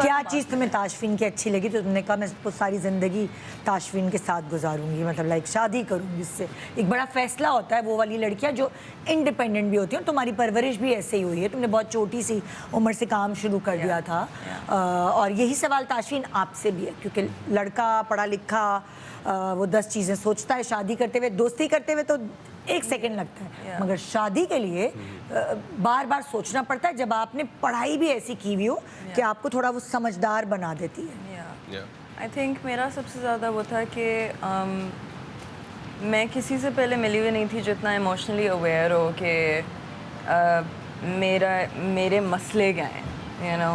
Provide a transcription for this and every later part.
क्या चीज़ तुम्हें ताशफीन की अच्छी लगी तो तुमने कहा मैं तो सारी ज़िंदगी ताशफीन के साथ गुजारूंगी, मतलब लाइक शादी करूंगी इससे? एक बड़ा फैसला होता है, वो वाली लड़कियां जो इंडिपेंडेंट भी होती हैं। तुम्हारी परवरिश भी ऐसे ही हुई है, तुमने बहुत छोटी सी उम्र से काम शुरू कर दिया था। और यही सवाल ताशफीन आपसे भी है, क्योंकि लड़का पढ़ा लिखा वो 10 चीज़ें सोचता है, शादी करते हुए दोस्ती करते हुए तो एक सेकंड लगता है, मगर शादी के लिए बार बार सोचना पड़ता है, जब आपने पढ़ाई भी ऐसी की हुई हो कि आपको थोड़ा वो समझदार बना देती है। आई थिंक मेरा सबसे ज़्यादा वो था कि मैं किसी से पहले मिली हुई नहीं थी जो इतना इमोशनली अवेयर हो कि मेरे मसले क्या हैं, यू नो,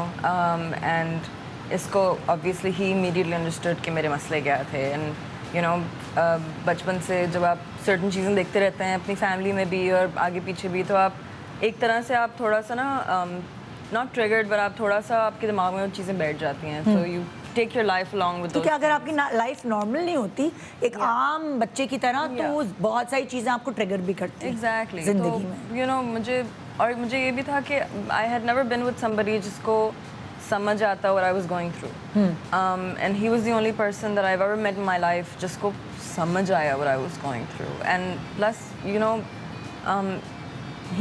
एंड इसको ऑब्वियसली ही इमीडिएटली अंडरस्टूड कि मेरे मसले क्या थे। एंड यू नो, बचपन से जब आप सर्टन चीज़ें देखते रहते हैं अपनी फैमिली में भी और आगे पीछे भी, तो आप एक तरह से आप थोड़ा सा ना नॉट ट्रिगर्ड, पर आप थोड़ा सा आपके दिमाग में वो चीज़ें बैठ जाती हैं। So you take your life along with. क्योंकि अगर आपकी लाइफ नॉर्मल नहीं होती एक आम बच्चे की तरह, तो बहुत सारी चीज़ें आपको ट्रिगर भी करती हैं एग्जैक्टली जिंदगी में। यू नो, मुझे ये भी था कि I had never been with somebody जिसको समझ आता what I was going through, and he was the only person that I've ever met in my life जिसको समझ आया what I was going through. And plus, you know,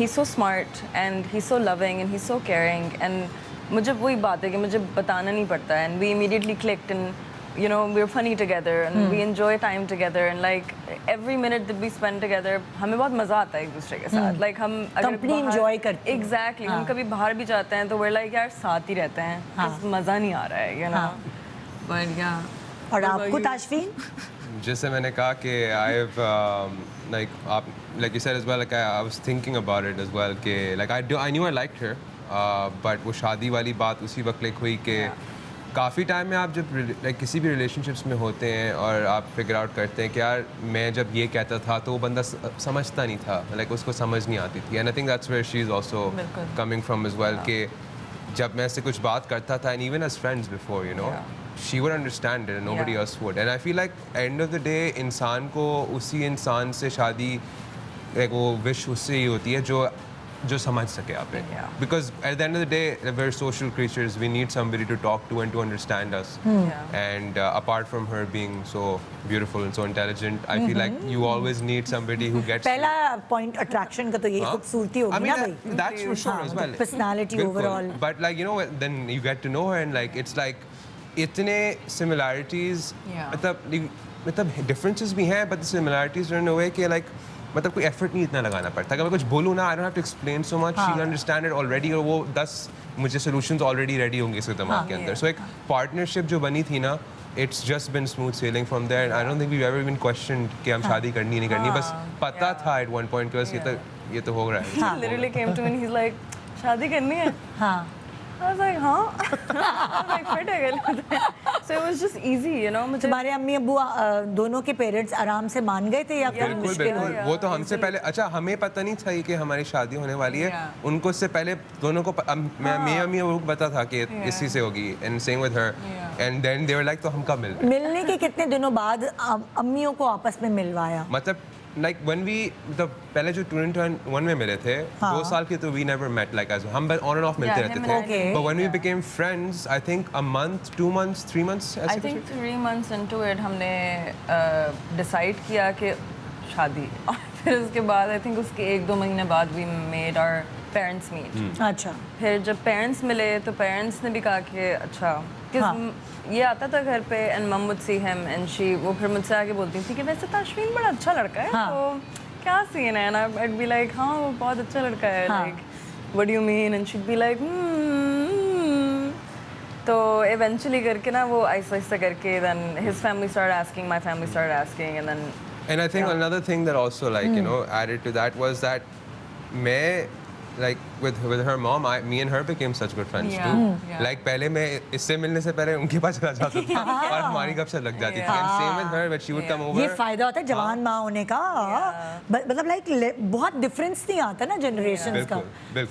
he's so smart and he's so loving and he's so caring, and मुझे वही बात है कि मुझे बताना नहीं पड़ता, and we immediately clicked, and you know, we were funny together and we enjoy time together, and like every minute that we spend together हमें बहुत मज़ा आता है एक दूसरे के साथ। like हम कंपनी एंजॉय करते हैं। एग्जैक्टली हम कभी बाहर भी जाते हैं तो we're like यार साथ ही रहते हैं, बस मज़ा नहीं आ रहा है, you know। but yeah। और आपको ताशफीन? जैसे मैंने कहा कि I've like you said as well, like I was thinking about it as well कि like I knew I liked her, but वो शादी वाली बात उसी वक्त like हुई कि काफ़ी टाइम में आप जब like किसी भी रिलेशनशिप्स में होते हैं और आप फिगर आउट करते हैं कि यार मैं जब ये कहता था तो वो बंदा समझता नहीं था, like उसको समझ नहीं आती थी। And I think that's where she is also coming from as well कि जब मैं ऐसे कुछ बात करता था, and even as friends before, you know, she would understand it and nobody else would. And I feel like end of the day इंसान को उसी इंसान से शादी, like वो विश उससे ही होती है जो समझ सके आप पे, because at the end of the day we're social creatures, we need somebody to talk to and to understand us. And apart from her being so beautiful and so intelligent, I feel like you always need somebody who gets पहला point attraction का तो यही खूबसूरती होगी ना भाई। that's for sure as well, personality overall. but like you know, then you get to know her and like it's like इतने similarities, मतलब differences भी हैं, but the similarities are in a way कि like मतलब कोई effort नहीं इतना लगाना पड़ता। अगर मैं कुछ बोलूँ ना, I don't have to explain so much, she will understand it already, और वो 10 मुझे सॉल्यूशंस ऑलरेडी रेडी होंगे इसके दिमाग के अंदर। सो एक पार्टनरशिप जो बनी थी ना, it's just been smooth sailing from there. I don't think we ever been questioned कि हम शादी करनी है नहीं करनी, बस पता था एट वन पॉइंट कि बस ये तो हो रहा है। he literally came to me and he's like शादी करनी है। हाँ। I was like हाँ। I was like फिट है गले। So it was just easy, you know। तुम्हारे अम्मी अब्बू दोनों के पेरेंट्स आराम से मान गए थे या फिर बिल्कुल मुश्किल हुई? बिल्कुल, वो तो हमसे पहले, अच्छा हमें पता नहीं था कि हमारी शादी होने वाली है, उनको इससे पहले दोनों को मेरी अम्मी को पता था कि इसी से होगी, and same with her, and then they were like तो हम कब मिल रहे हैं। मिलने के कितने दिनों बाद अम्मियों को आपस में मिलवाया? मतलब like when we पहले जो 2001 में मिले थे, 2 साल के तो we never met like as हम on and off मिलते रहते थे, but when we became friends, I think a month, 2 months, 3 months, I think 3 months into it हमने decide किया कि शादी, और फिर उसके बाद I think उसके 1-2 महीने बाद we made our parents meet। अच्छा। फिर जब पेरेंट्स मिले तो पेरेंट्स ने भी कहा कि अच्छा, ये आता था घर पे, एंड मम would see him and she, वो फिर मुझसे आके बोलती थी कि वैसे ताशफीन बड़ा अच्छा लड़का है, तो क्या सीन है, ना I'd be like हाँ वो बहुत अच्छा लड़का है, like what do you mean, and she'd be like तो eventually करके ना वो ऐसा करके then his family started asking, my family started asking, and I think another thing that also like you know added to that was that मैं like with her mom, me and her became such good friends too. Like पहले मैं इससे मिलने से पहले उनके पास चला जाता था और हमारी गपशप लग जाती थी, and same with her when she would come over। ये फायदा होता है जवान माँ होने का, मतलब लाइक बहुत डिफरेंस नहीं आता ना जनरेशंस का,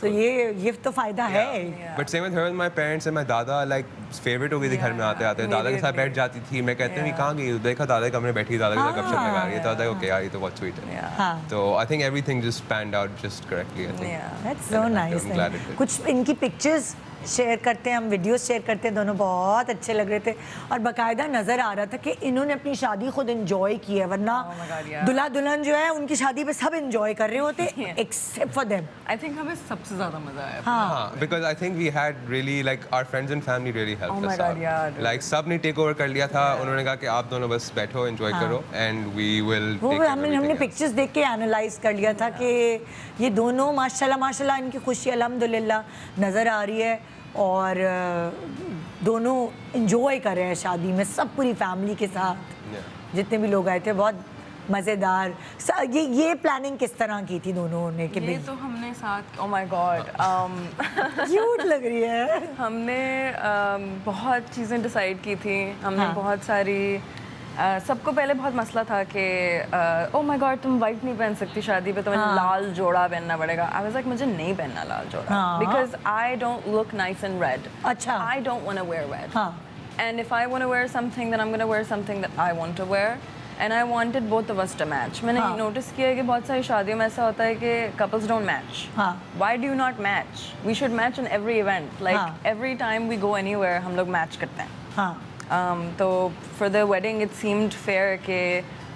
तो ये तो फायदा है। But same with her and my parents and my दादा, like फेवरेट हो गई थी घर में आते आते, दादा के साथ बैठ जाती थी, मैं कहते हैं कहाँ गई, देखा दादा कमरे बैठी, दादा के साथ गपशप लगा रही है, तो दादा ओके यार ये तो बहुत स्वीट है। तो I think everything just panned out just correctly, I think। That's so nice। I'm glad it did। कुछ इनकी पिक्चर्स शेयर करते हैं, हम वीडियोस शेयर करते हैं, दोनों बहुत अच्छे लग रहे थे और बाकायदा नज़र आ रहा था कि इन्होंने अपनी शादी खुद एंजॉय की है, वरना Oh my God, yeah. दुल्हा दुल्हन जो है उनकी शादी पे सब एंजॉय कर रहे होते except for them. I think हमें सबसे ज़्यादा मज़ा आया। हाँ because I think we had really like our friends and family really helped Oh my us God, out. yeah. Like सब ने take over कर लिया था, उन्होंने कहा कि आप दोनों बस बैठो enjoy करो and we will वो take care of हमने everything else. पिक्चर्स देख के एनालाइज कर लिया था कि ये दोनों माशाल्लाह इनकी खुशी अल्हम्दुलिल्लाह नज़र आ रही है और दोनों इंजॉय कर रहे हैं शादी में, सब पूरी फैमिली के साथ Yeah. जितने भी लोग आए थे, बहुत मज़ेदार। ये प्लानिंग किस तरह की थी दोनों ने कि ये तो हमने साथ, oh my God, क्यूट लग रही है। हमने बहुत चीज़ें डिसाइड की थी। हमने हाँ। बहुत सारी सबको पहले बहुत मसला था कि ओ माय गॉड तुम वाइट नहीं पहन सकती शादी पे, तुम्हें हाँ। लाल जोड़ा पहनना पड़ेगा। आई वाज लाइक मुझे नहीं पहनना लाल जोड़ा हाँ। Because I don't look nice in red. अच्छा। I don't want to wear red हाँ। And if I want to wear something then I am gonna wear something that I want to wear and I wanted both of us to match. मैंने हाँ। Notice किया है कि बहुत सारी शादियों में ऐसा होता है कि कपल्स डोंट मैच। हाँ। Why do you not match? We should match in every event. Like हाँ। every time we go anywhere, हम लोग match करते हैं. हाँ So for the wedding, it seemed fair कि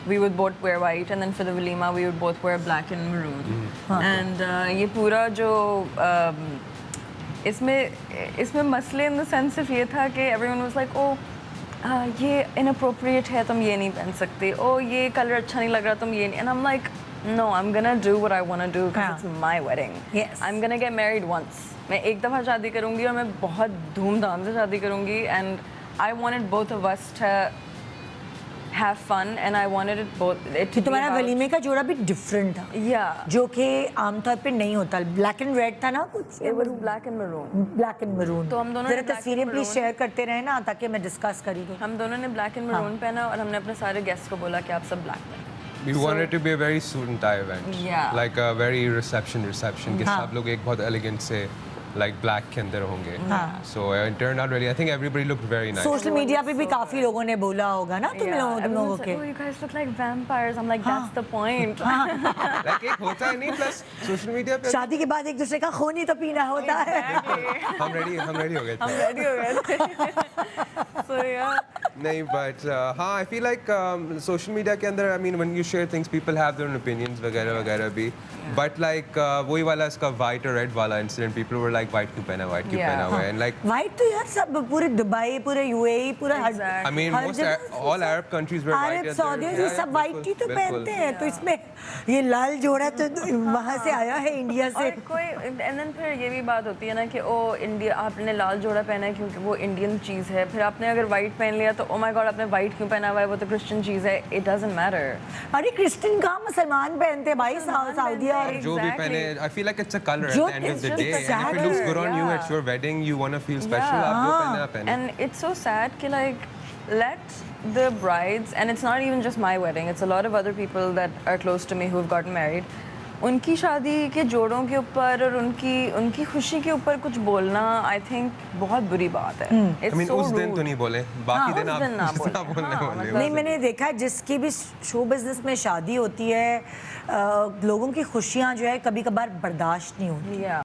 we would both wear white, and then for the walima, we would both wear black and maroon. And ये पूरा जो इसमें मसले in the sense सिर्फ ये था कि everyone was like, oh ये inappropriate है, तुम ये नहीं पहन सकते. Oh ये कलर अच्छा नहीं लग रहा, तुम ये नहीं. And I'm like, no, I'm gonna do what I wanna do because हाँ. it's my wedding. Yes. I'm gonna get married once. मैं एक दफ़ा शादी करूँगी और मैं बहुत धूमधाम से शादी करूँगी. And I wanted both of us to have fun, and I wanted it both. It कि to be तुम्हारा about- वलीमे का जोड़ा भी डिफरेंट था, Yeah. जो कि आमतौर पे नहीं होता। ब्लैक एंड रेड था ना कुछ, It was black and maroon. Black and maroon. तो हम दोनों जरा ने black तस्वीरें and प्लीज maroon- शेयर करते रहे ना ताकि मैं डिस्कस करी दूँ। हम दोनों ने black and maroon पहना और हमने अपने सारे गेस्ट को बोला कि आप सब black पहनो. We wanted to be a very suit and tie event. Yeah. Like a very reception कि हाँ. सब लोग एक बहुत elegant से like black के अंदर होंगे. हाँ. So it turned out really. I think everybody looked very nice. Social media पे भी काफी लोगों ने बोला होगा ना तुम Yeah, लोगों तुम लोगों everyone's के। like, oh, you guys look like vampires. I'm like, that's the point. Like एक होता है नहीं plus social media पे शादी के बाद एक दूसरे का खून ही तो पीना होता है। हम ready हो गए हम थे. ready हो गए थे. So yeah. नहीं but हाँ I feel like social media के अंदर I mean when you share things people have their own opinions वगैरह भी. But like वही वाला इसका white और red वाला incident people were like white क्यों पहना Yeah. हुआ है and like वाइट तो यार सब पूरे दुबई पूरे यूएई पूरा Exactly. I mean her most जगह all Arab countries were white. Arab Saudi ये सब वाइट ही तो पहनते हैं, तो इसमें ये लाल जोड़ा तो वहाँ से आया है इंडिया से। और कोई and then फिर ये भी बात होती है ना कि ओ इंडिया आपने लाल जोड़ा पहना है क्योंकि वो इंडियन चीज़ है, फिर आपने अगर वाइट पहन लिया तो ओ माय गॉड आपने वाइट क्यों पहना हुआ है, वो तो क्रिश्चियन चीज़ है. It doesn't matter. अरे क्रिश्चियन कहाँ मुसलमान पहनते हैं भाई, सऊदी और जो भी Exactly. पहने I feel like it's a color at जो- the end of it's the just day a and if it looks good on you color, at your wedding you want to feel special Yeah. आप जो पहने आप पहने. And it's so sad कि like let the brides, and it's not even just my wedding, it's a lot of other people that are close to me who have gotten married, उनकी शादी के जोड़ों के ऊपर और उनकी खुशी के ऊपर कुछ बोलना I think बहुत बुरी बात है. It's I mean so उस दिन rude. तो नहीं बोले बाकी हाँ, दिन उस आप दिन ना जितना बोले. बोलने हाँ, वाले मतलब- हो. नहीं मैंने देखा है जिसकी भी शो बिजनेस में शादी होती है लोगों की खुशियाँ जो है कभी कभार बर्दाश्त नहीं होती। Yeah.